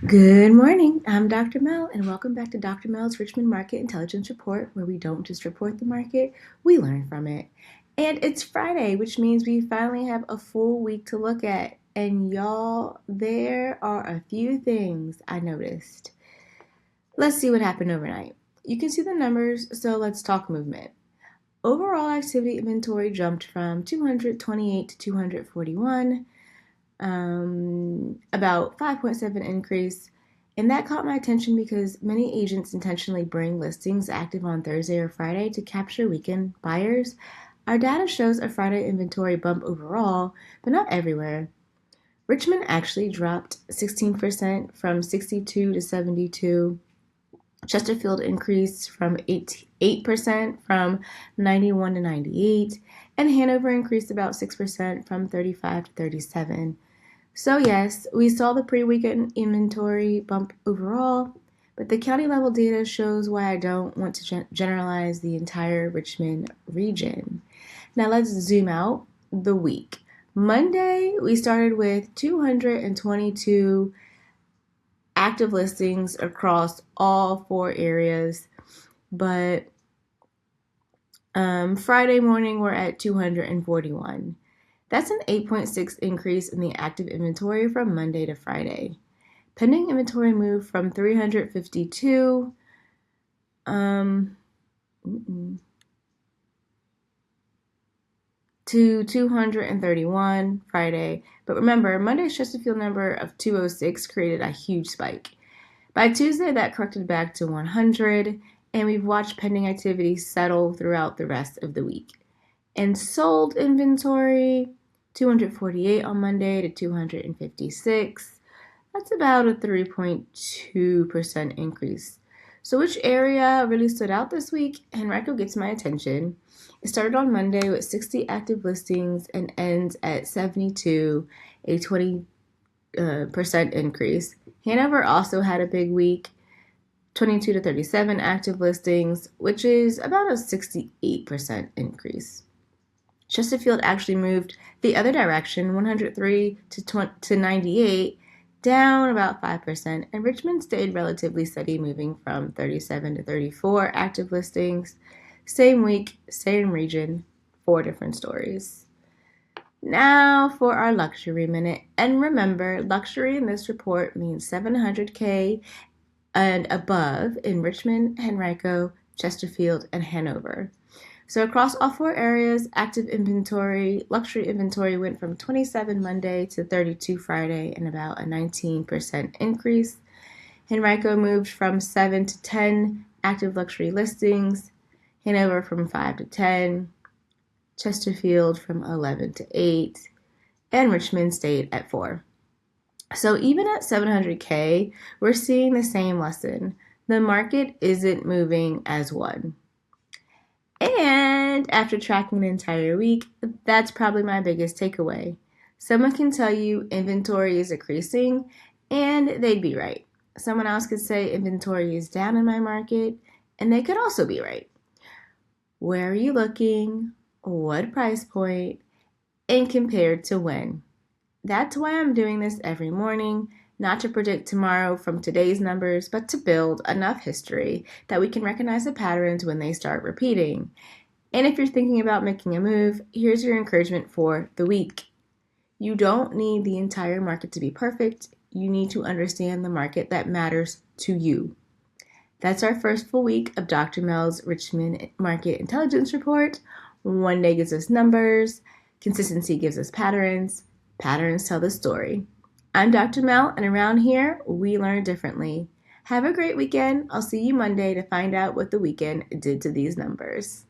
Good morning. I'm Dr. Mel, and welcome back to Dr. Mel's Richmond Market Intelligence Report, where we don't just report the market, we learn from it. And it's Friday, which means we finally have a full week to look at. And y'all, there are a few things I noticed. Let's see what happened overnight. You can see the numbers, so let's talk movement. Overall activity inventory jumped from 228 to 241, about 5.7 increase. And that caught my attention because many agents intentionally bring listings active on Thursday or Friday to capture weekend buyers. Our data shows a Friday inventory bump overall, but not everywhere. Richmond actually dropped 16% from 62 to 72. Chesterfield increased from 8% from 91 to 98, and Hanover increased about 6% from 35 to 37. So yes, we saw the pre-weekend inventory bump overall, but the county level data shows why I don't want to generalize the entire Richmond region. Now let's zoom out the week. Monday, we started with 222 active listings across all four areas, but Friday morning we're at 241. That's an 8.6 increase in the active inventory from Monday to Friday. Pending inventory moved from 352 to 231 Friday. But remember, Monday's Chesterfield number of 206 created a huge spike. By Tuesday, that corrected back to 100, and we've watched pending activity settle throughout the rest of the week. And sold inventory, 248 on Monday to 256. That's about a 3.2% increase. So which area really stood out this week? Henrico gets my attention. It started on Monday with 60 active listings and ends at 72, a 20% increase. Hanover also had a big week, 22 to 37 active listings, which is about a 68% increase. Chesterfield actually moved the other direction, 103 to 98, down about 5%, and Richmond stayed relatively steady, moving from 37 to 34 active listings. Same week, same region, 4 different stories. Now for our luxury minute. And remember, luxury in this report means 700K and above in Richmond, Henrico, Chesterfield, and Hanover. So across all four areas, active inventory, luxury inventory went from 27 Monday to 32 Friday, and about a 19% increase. Henrico moved from 7 to 10 active luxury listings, Hanover from 5 to 10, Chesterfield from 11 to 8, and Richmond stayed at 4. So even at 700K, we're seeing the same lesson. The market isn't moving as one. And after tracking the entire week, that's probably my biggest takeaway. Someone can tell you inventory is increasing, and they'd be right. Someone else could say inventory is down in my market, and they could also be right. Where are you looking? What price point? And compared to when? That's why I'm doing this every morning, not to predict tomorrow from today's numbers, but to build enough history that we can recognize the patterns when they start repeating. And if you're thinking about making a move, here's your encouragement for the week. You don't need the entire market to be perfect. You need to understand the market that matters to you. That's our first full week of Dr. Mel's Richmond Market Intelligence Report. One day gives us numbers, consistency gives us patterns, patterns tell the story. I'm Dr. Mel, and around here, we learn differently. Have a great weekend. I'll see you Monday to find out what the weekend did to these numbers.